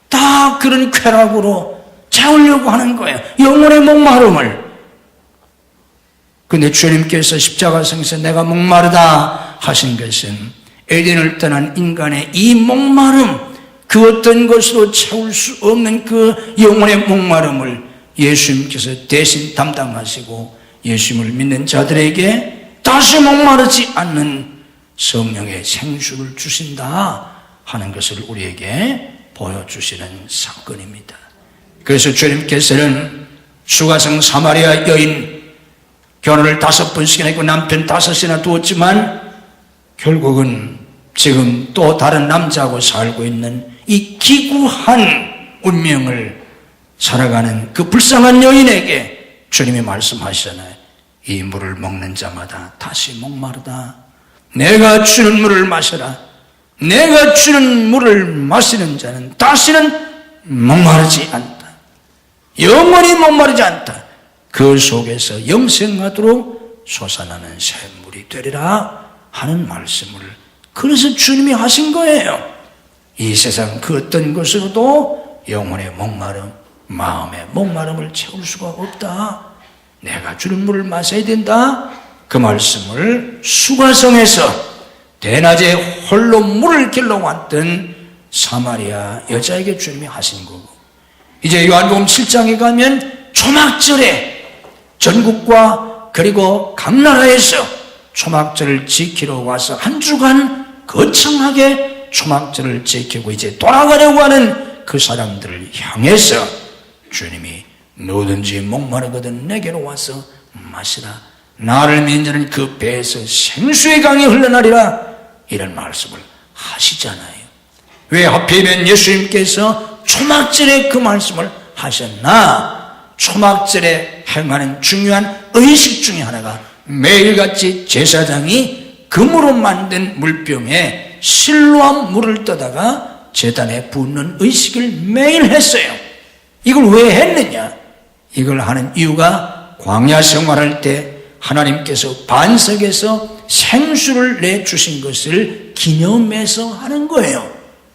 다 그런 쾌락으로 채우려고 하는 거예요. 영혼의 목마름을. 근데 주님께서 십자가성에서 내가 목마르다 하신 것은 에덴을 떠난 인간의 이 목마름, 그 어떤 것으로 채울 수 없는 그 영혼의 목마름을 예수님께서 대신 담당하시고 예수님을 믿는 자들에게 다시 목마르지 않는 성령의 생수를 주신다 하는 것을 우리에게 보여주시는 사건입니다. 그래서 주님께서는 수가성 사마리아 여인 결혼을 5번씩이나 했고 남편 5이나 두었지만 결국은 지금 또 다른 남자하고 살고 있는 이 기구한 운명을 살아가는 그 불쌍한 여인에게 주님이 말씀하시잖아요. 이 물을 먹는 자마다 다시 목마르다. 내가 주는 물을 마셔라. 내가 주는 물을 마시는 자는 다시는 목마르지 않다. 영원히 목마르지 않다. 그 속에서 영생하도록 솟아나는 샘물이 되리라 하는 말씀을 그래서 주님이 하신 거예요. 이 세상 그 어떤 것으로도 영혼의 목마름, 마음의 목마름을 채울 수가 없다. 내가 주는 물을 마셔야 된다. 그 말씀을 수가성에서 대낮에 홀로 물을 길러 왔던 사마리아 여자에게 주님이 하신 거고, 이제 요한복음 7장에 가면 초막절에 전국과 그리고 각 나라에서 초막절을 지키러 와서 한 주간 거창하게 초막절을 지키고 이제 돌아가려고 하는 그 사람들을 향해서 주님이 누구든지 목마르거든 내게로 와서 마시라. 나를 믿는 자는 그 배에서 생수의 강이 흘러나리라. 이런 말씀을 하시잖아요. 왜 하필이면 예수님께서 초막절에 그 말씀을 하셨나? 초막절에 행하는 중요한 의식 중에 하나가 매일같이 제사장이 금으로 만든 물병에 실로암 물을 떠다가 제단에 붓는 의식을 매일 했어요. 이걸 왜 했느냐? 이걸 하는 이유가 광야 생활할 때 하나님께서 반석에서 생수를 내주신 것을 기념해서 하는 거예요.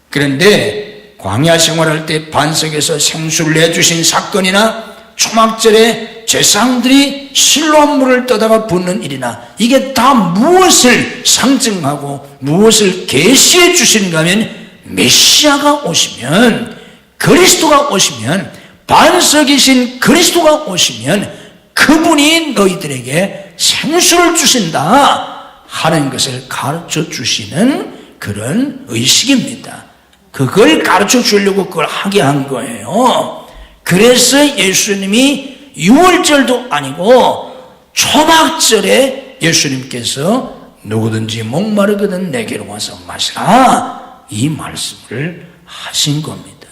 그런데 광야 생활할 때 반석에서 생수를 내주신 사건이나 초막절에 제사장들이 실로암 물을 떠다가 붓는 일이나 이게 다 무엇을 상징하고 무엇을 계시해 주시는가 하면 메시아가 오시면, 그리스도가 오시면, 반석이신 그리스도가 오시면 그분이 너희들에게 생수를 주신다 하는 것을 가르쳐 주시는 그런 의식입니다. 그걸 가르쳐 주려고 그걸 하게 한 거예요. 그래서 예수님이 6월절도 아니고 초막절에 예수님께서 누구든지 목마르거든 내게로 와서 마시라 이 말씀을 하신 겁니다.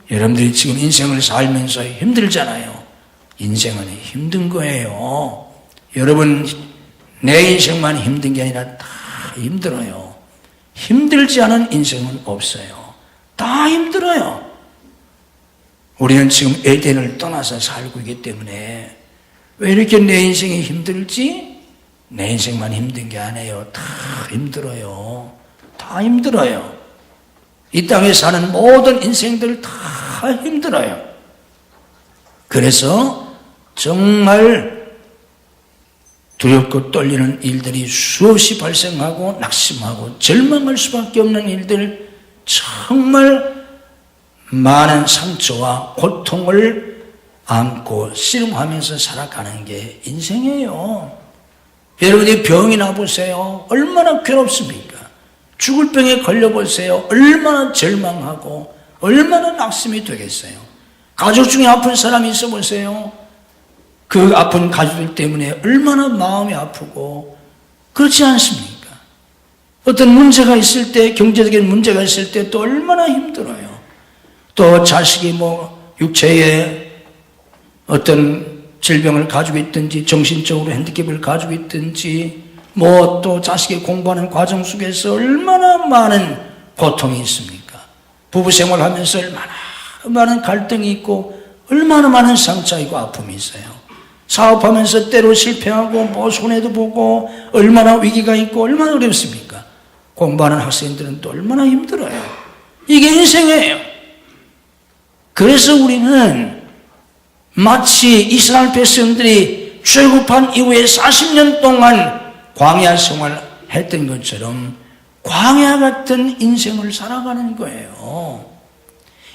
여러분들이 지금 인생을 살면서 힘들잖아요. 인생은 힘든 거예요. 여러분 내 인생만 힘든 게 아니라 다 힘들어요. 힘들지 않은 인생은 없어요. 다 힘들어요. 우리는 지금 에덴을 떠나서 살고 있기 때문에 왜 이렇게 내 인생이 힘들지? 내 인생만 힘든 게 아니에요. 다 힘들어요. 다 힘들어요. 이 땅에 사는 모든 인생들 다 힘들어요. 그래서 정말 두렵고 떨리는 일들이 수없이 발생하고 낙심하고 절망할 수밖에 없는 일들, 정말 많은 상처와 고통을 안고 씨름하면서 살아가는 게 인생이에요. 여러분이 병이나 보세요. 얼마나 괴롭습니까? 죽을 병에 걸려보세요. 얼마나 절망하고 얼마나 낙심이 되겠어요. 가족 중에 아픈 사람이 있어 보세요. 그 아픈 가족들 때문에 얼마나 마음이 아프고 그렇지 않습니까? 어떤 문제가 있을 때, 경제적인 문제가 있을 때 또 얼마나 힘들어요. 또 자식이 육체에 어떤 질병을 가지고 있든지 정신적으로 핸디캡을 가지고 있든지 또 자식이 공부하는 과정 속에서 얼마나 많은 고통이 있습니까? 부부 생활하면서 얼마나 많은 갈등이 있고 얼마나 많은 상처가 있고 아픔이 있어요. 사업하면서 때로 실패하고 손해도 보고 얼마나 위기가 있고 얼마나 어렵습니까? 공부하는 학생들은 또 얼마나 힘들어요. 이게 인생이에요. 그래서 우리는 마치 이스라엘 백성들이 출애굽한 이후에 40년 동안 광야 생활을 했던 것처럼 광야 같은 인생을 살아가는 거예요.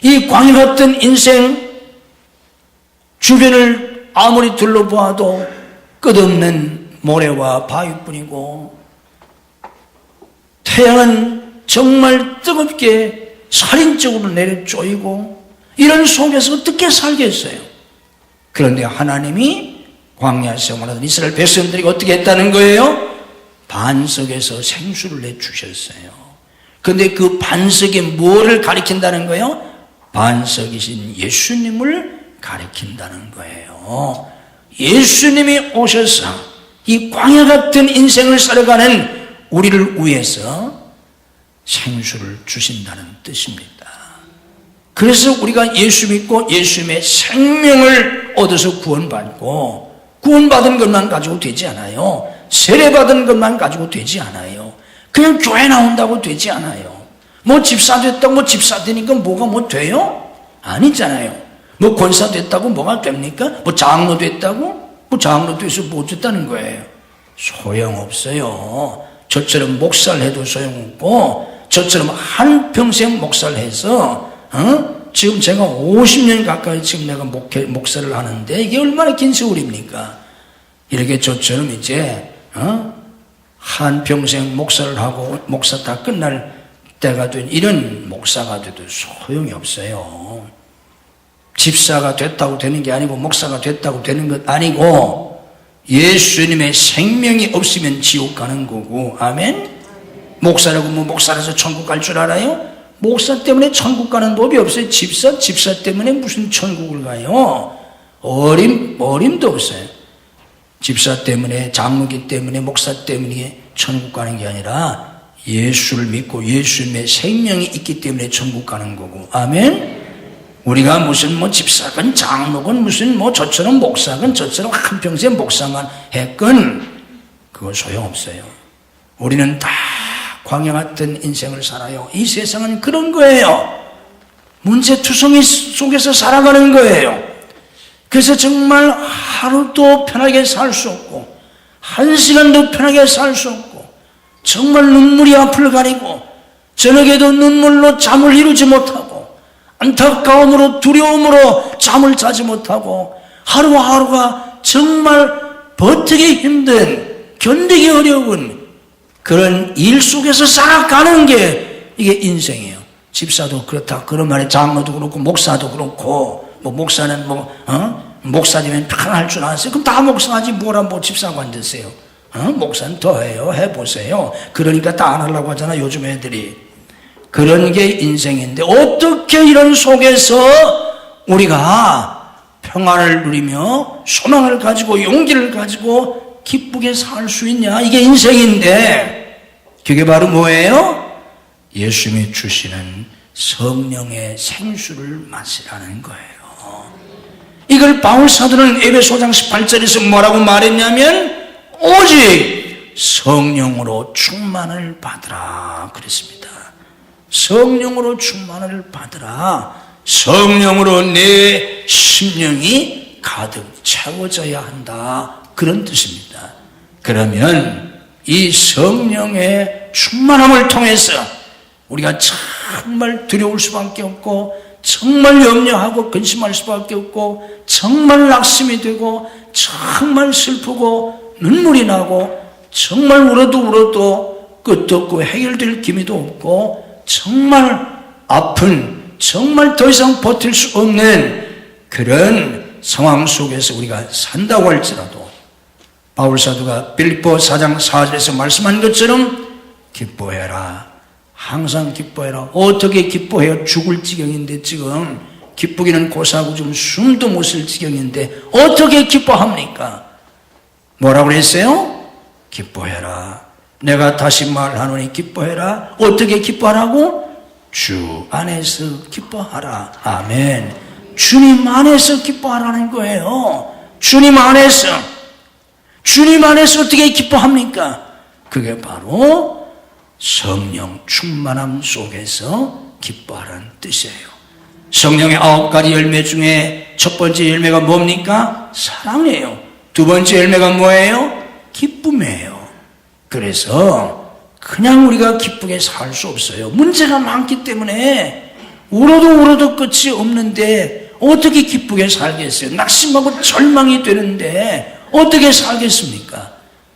이 광야 같은 인생, 주변을 아무리 둘러보아도 끝없는 모래와 바위뿐이고 태양은 정말 뜨겁게 살인적으로 내려쪼이고 이런 속에서 어떻게 살겠어요? 그런데 하나님이 광야 생활하던 이스라엘 백성들이 어떻게 했다는 거예요? 반석에서 생수를 내주셨어요. 근데 그 반석이 뭐를 가리킨다는 거예요? 반석이신 예수님을 가리킨다는 거예요. 예수님이 오셔서 이 광야 같은 인생을 살아가는 우리를 위해서 생수를 주신다는 뜻입니다. 그래서 우리가 예수 믿고 예수님의 생명을 얻어서 구원받고, 구원받은 것만 가지고 되지 않아요. 세례받은 것만 가지고 되지 않아요. 그냥 교회 나온다고 되지 않아요. 뭐 집사 됐다고 뭐 집사 되니까 뭐가 뭐 돼요? 아니잖아요. 뭐 권사 됐다고 뭐가 됩니까? 뭐 장로 됐다고? 뭐 장로 돼서 뭐 됐다는 거예요? 소용없어요. 저처럼 목사를 해도 소용없고, 저처럼 한평생 목사를 해서 지금 제가 50년 가까이 지금 내가 목사를 하는데 이게 얼마나 긴 세월입니까? 이렇게 저처럼 이제 한평생 목사를 하고 목사 다 끝날 때가 된 이런 목사가 돼도 소용이 없어요. 집사가 됐다고 되는 게 아니고 목사가 됐다고 되는 것 아니고 예수님의 생명이 없으면 지옥 가는 거고. 아멘? 목사라고 뭐 목사라서 천국 갈 줄 알아요? 목사 때문에 천국 가는 법이 없어요. 집사 때문에 무슨 천국을 가요? 어림도 없어요. 집사 때문에, 장로기 때문에, 목사 때문에 천국 가는 게 아니라 예수를 믿고 예수님의 생명이 있기 때문에 천국 가는 거고. 아멘? 우리가 무슨 뭐 집사건 장로건 무슨 뭐 저처럼 목사건 저처럼 한평생 목사만 했건 그거 소용없어요. 우리는 다 광야 같은 인생을 살아요. 이 세상은 그런 거예요. 문제투성이 속에서 살아가는 거예요. 그래서 정말 하루도 편하게 살 수 없고 한 시간도 편하게 살 수 없고 정말 눈물이 앞을 가리고 저녁에도 눈물로 잠을 이루지 못하고 안타까움으로 두려움으로 잠을 자지 못하고 하루하루가 정말 버티기 힘든, 견디기 어려운 그런 일 속에서 살아가는 게 이게 인생이에요. 집사도 그렇다. 그런 말에 장로도 그렇고 목사도 그렇고 뭐 목사는 목사님은 편할 줄 아세요? 그럼 다 목사하지 뭐라 뭐 집사관 되세요? 목사는 더 해요. 해보세요. 그러니까 다 안 하려고 하잖아 요즘 애들이. 그런 게 인생인데 어떻게 이런 속에서 우리가 평안을 누리며 소망을 가지고 용기를 가지고 기쁘게 살 수 있냐? 이게 인생인데 그게 바로 뭐예요? 예수님이 주시는 성령의 생수를 마시라는 거예요. 이걸 바울 사도는 에베소장 18절에서 뭐라고 말했냐면 오직 성령으로 충만을 받으라 그랬습니다. 성령으로 충만을 받으라. 성령으로 내 심령이 가득 채워져야 한다. 그런 뜻입니다. 그러면 이 성령의 충만함을 통해서 우리가 정말 두려울 수밖에 없고 정말 염려하고 근심할 수밖에 없고 정말 낙심이 되고 정말 슬프고 눈물이 나고 정말 울어도 끝도 없고 해결될 기미도 없고 정말 아픈 정말 더 이상 버틸 수 없는 그런 상황 속에서 우리가 산다고 할지라도 바울 사도가 빌립보 4장 4절에서 말씀한 것처럼 기뻐해라. 항상 기뻐해라. 어떻게 기뻐해요? 죽을 지경인데 지금 기쁘기는 고사하고 지금 숨도 못 쉴 지경인데 어떻게 기뻐합니까? 뭐라고 그랬어요? 기뻐해라. 내가 다시 말하노니 기뻐해라. 어떻게 기뻐하라고? 주 안에서 기뻐하라. 아멘. 주님 안에서 기뻐하라는 거예요. 주님 안에서 어떻게 기뻐합니까? 그게 바로 성령 충만함 속에서 기뻐하라는 뜻이에요. 성령의 9가지 열매 중에 첫 번째 열매가 뭡니까? 사랑이에요. 두 번째 열매가 뭐예요? 기쁨이에요. 그래서 그냥 우리가 기쁘게 살 수 없어요. 문제가 많기 때문에 울어도 끝이 없는데 어떻게 기쁘게 살겠어요? 낙심하고 절망이 되는데 어떻게 살겠습니까?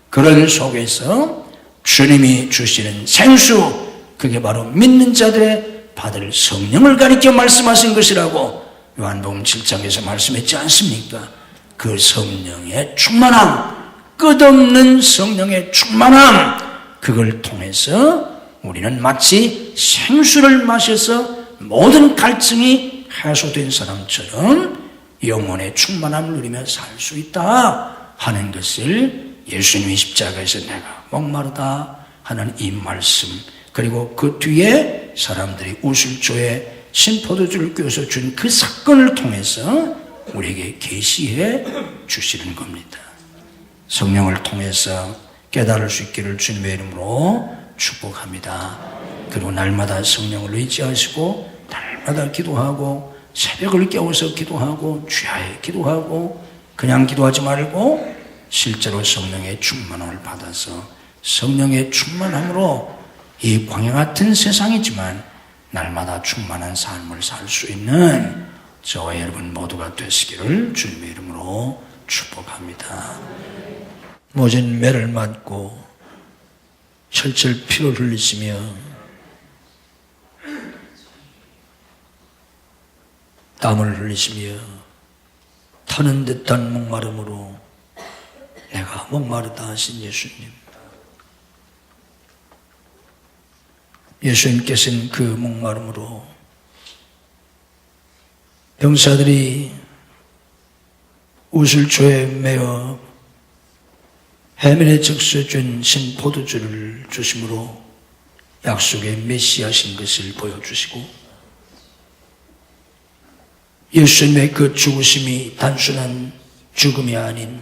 그런 속에서 주님이 주시는 생수, 그게 바로 믿는 자들의 받을 성령을 가리켜 말씀하신 것이라고 요한복음 7장에서 말씀했지 않습니까? 그 성령의 충만함, 끝없는 성령의 충만함, 그걸 통해서 우리는 마치 생수를 마셔서 모든 갈증이 해소된 사람처럼 영혼의 충만함을 누리며 살 수 있다 하는 것을 예수님이 십자가에서 내가 목마르다 하는 이 말씀, 그리고 그 뒤에 사람들이 우슬조에 신포도주를 꿰어서 준 그 사건을 통해서 우리에게 계시해 주시는 겁니다. 성령을 통해서 깨달을 수 있기를 주님의 이름으로 축복합니다. 그리고 날마다 성령을 의지하시고 날마다 기도하고 새벽을 깨워서 기도하고 주야에 기도하고 그냥 기도하지 말고 실제로 성령의 충만함을 받아서 성령의 충만함으로 이 광야 같은 세상이지만 날마다 충만한 삶을 살 수 있는 저와 여러분 모두가 되시기를 주님의 이름으로 축복합니다. 모진 매를 맞고 철철 피를 흘리시며 땀을 흘리시며 타는 듯한 목마름으로 내가 목마르다 하신 예수님, 예수님께서는 그 목마름으로 병사들이 우슬초에 매어 해면에 적셔준 신포도주를 주심으로 약속의 메시아신 것을 보여주시고, 예수님의 그 죽으심이 단순한 죽음이 아닌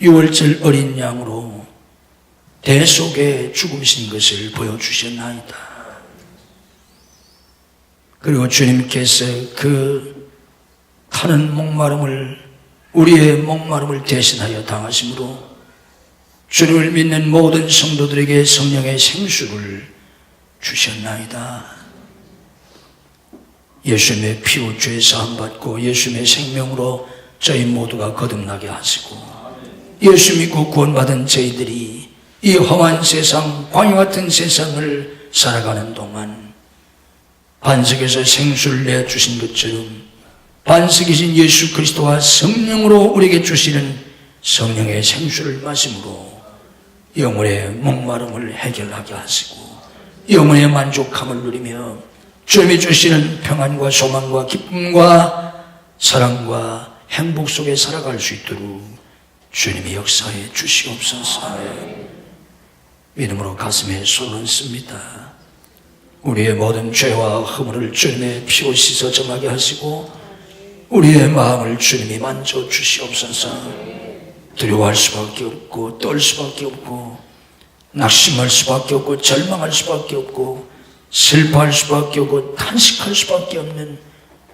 6월절 어린 양으로 대속의 죽음이신 것을 보여주셨나이다. 그리고 주님께서 그 타는 목마름을, 우리의 목마름을 대신하여 당하심으로 주님을 믿는 모든 성도들에게 성령의 생수를 주셨나이다. 예수님의 피로 죄 사함 받고 예수님의 생명으로 저희 모두가 거듭나게 하시고, 예수 믿고 구원받은 저희들이 이 험한 세상, 광야 같은 세상을 살아가는 동안 반석에서 생수를 내주신 것처럼 반석이신 예수 그리스도와 성령으로 우리에게 주시는 성령의 생수를 마심으로 영혼의 목마름을 해결하게 하시고 영혼의 만족함을 누리며 주님이 주시는 평안과 소망과 기쁨과 사랑과 행복 속에 살아갈 수 있도록 주님이 역사해 주시옵소서. 믿음으로 가슴에 손을 얹습니다. 우리의 모든 죄와 허물을 주님의 피로 씻어 정하게 하시고 우리의 마음을 주님이 만져 주시옵소서. 두려워할 수밖에 없고 떨 수밖에 없고 낙심할 수밖에 없고 절망할 수밖에 없고 슬퍼할 수밖에 없고 탄식할 수밖에 없는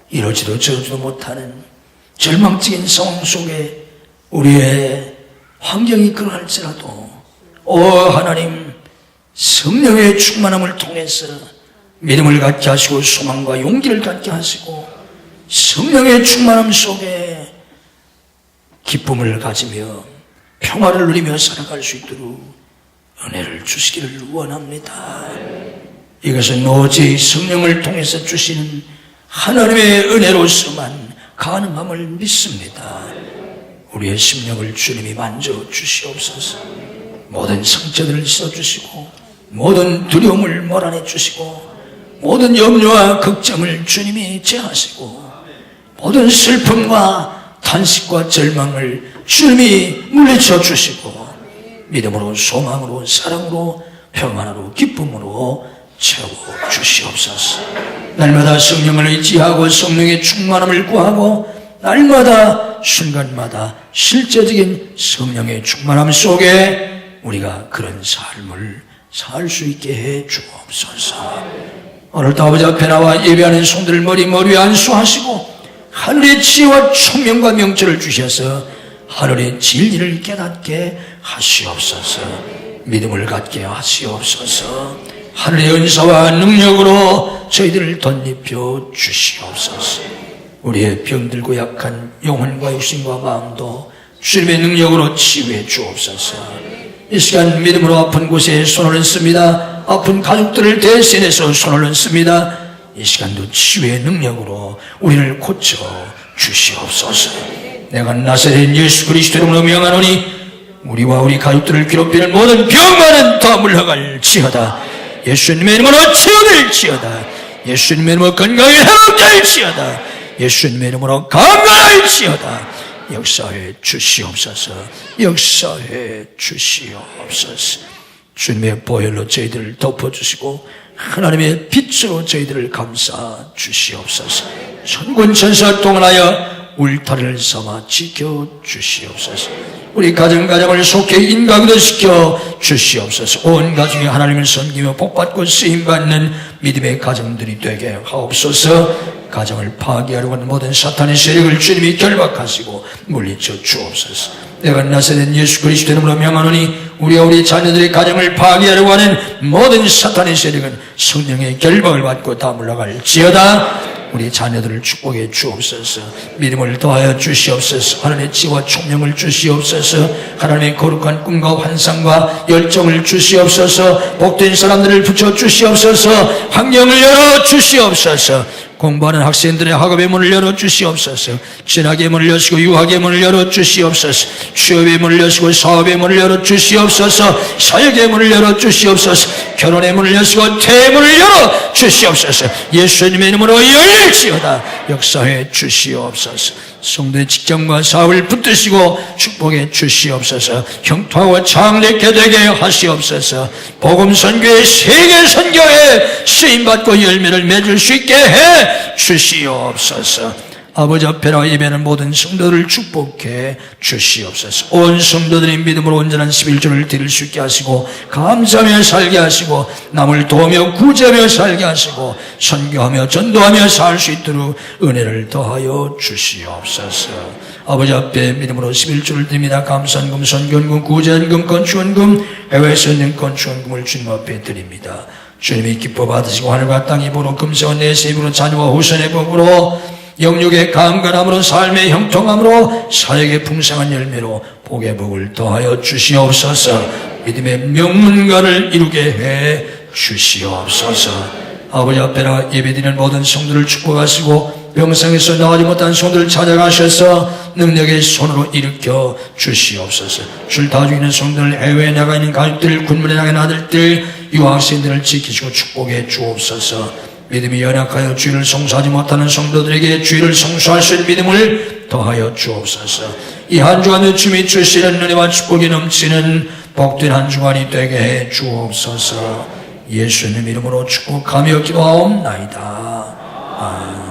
이러지도 저러지도 못하는 절망적인 상황 속에 우리의 환경이 그러할지라도 오 하나님, 성령의 충만함을 통해서 믿음을 갖게 하시고 소망과 용기를 갖게 하시고 성령의 충만함 속에 기쁨을 가지며 평화를 누리며 살아갈 수 있도록 은혜를 주시기를 원합니다. 이것은 오직 성령을 통해서 주시는 하나님의 은혜로서만 가능함을 믿습니다. 우리의 심령을 주님이 만져 주시옵소서. 모든 상처들을 씻어주시고 모든 두려움을 몰아내 주시고 모든 염려와 걱정을 주님이 제하시고 모든 슬픔과 탄식과 절망을 주님이 물리쳐 주시고 믿음으로 소망으로 사랑으로 평안으로 기쁨으로 채워 주시옵소서. 날마다 성령을 의지하고 성령의 충만함을 구하고 날마다 순간마다 실제적인 성령의 충만함 속에 우리가 그런 삶을 살 수 있게 해 주옵소서. 오늘도 아버지 앞에 나와 예배하는 손들을 머리 위에 안수하시고 하늘의 지혜와 총명과 명철을 주셔서 하늘의 진리를 깨닫게 하시옵소서. 믿음을 갖게 하시옵소서. 하늘의 은사와 능력으로 저희들을 덧입혀 주시옵소서. 우리의 병들고 약한 영혼과 육신과 마음도 주님의 능력으로 치유해 주옵소서. 이 시간 믿음으로 아픈 곳에 손을 얹습니다. 아픈 가족들을 대신해서 손을 얹습니다. 이 시간도 치유의 능력으로 우리를 고쳐 주시옵소서. 내가 나사렛 예수 그리스도 이름으로 명하노니 우리와 우리 가족들을 괴롭히는 모든 병만은 다 물러갈지어다. 예수님의 이름으로 치유될지어다. 예수님의 이름으로 건강이 회복될지어다. 예수님의 이름으로 강건할지어다. 역사해 주시옵소서. 역사해 주시옵소서. 주님의 보혈로 저희들을 덮어주시고 하나님의 빛으로 저희들을 감싸 주시옵소서. 천군 천사 동원하여 울타리를 삼아 지켜주시옵소서. 우리 가정을 속히 인가구도시켜 주시옵소서. 온 가정이 하나님을 섬기며 복받고 쓰임받는 믿음의 가정들이 되게 하옵소서. 가정을 파괴하려고 하는 모든 사탄의 세력을 주님이 결박하시고 물리쳐 주옵소서. 내가 나사렛 예수 그리스도 이름으로 명하노니 우리와 우리 자녀들의 가정을 파괴하려고 하는 모든 사탄의 세력은 성령의 결박을 받고 다 물러갈지어다. 우리 자녀들을 축복해 주옵소서. 믿음을 더하여 주시옵소서. 하나님의 지혜와 총명을 주시옵소서. 하나님의 거룩한 꿈과 환상과 열정을 주시옵소서. 복된 사람들을 붙여 주시옵소서. 환경을 열어 주시옵소서. 공부하는 학생들의 학업의 문을 열어 주시옵소서. 진학의 문을 여시고 유학의 문을 열어 주시옵소서. 취업의 문을 여시고 사업의 문을 열어 주시옵소서. 사역의 문을 열어 주시옵소서. 결혼의 문을 여시고 퇴문을 열어 주시옵소서. 예수님의 이름으로 열릴지어다. 역사해 주시옵소서. 성도의 직장과 사업을 붙드시고 축복해 주시옵소서. 형통하고 장烈게 되게 하시옵소서. 복음 선교의 세계 선교에 쓰임받고 열매를 맺을 수 있게 해 주시옵소서. 아버지 앞에나 예배하는 모든 성도들을 축복해 주시옵소서. 온 성도들이 믿음으로 온전한 11조를 드릴 수 있게 하시고 감사하며 살게 하시고 남을 도우며 구제하며 살게 하시고 선교하며 전도하며 살 수 있도록 은혜를 더하여 주시옵소서. 아버지 앞에 믿음으로 11조를 드립니다. 감사헌금, 선교헌금, 구제헌금, 건축헌금, 해외에서 있는 건축헌금을 주님 앞에 드립니다. 주님이 기뻐 받으시고 하늘과 땅이 보로 금세와 내세 입으로 자녀와 후손의 복으로 영육의 강건함으로 삶의 형통함으로 사역의 풍성한 열매로 복의 복을 더하여 주시옵소서. 믿음의 명문가를 이루게 해 주시옵소서. 아버지 앞에나 예배드리는 모든 성도를 축복하시고 병상에서 나오지 못한 성도를 찾아가셔서 능력의 손으로 일으켜 주시옵소서. 줄 다 죽이는 성도들, 해외에 나가 있는 가족들, 군문에 나가 있는 아들들, 유학생들을 지키시고 축복해 주옵소서. 믿음이 연약하여 주의를 성수하지 못하는 성도들에게 주의를 성수할 수 있는 믿음을 더하여 주옵소서. 이 한 주간에 주님이 주시는 은혜와 축복이 넘치는 복된 한 주간이 되게 해 주옵소서. 예수님 이름으로 축복하며 기도하옵나이다. 아멘.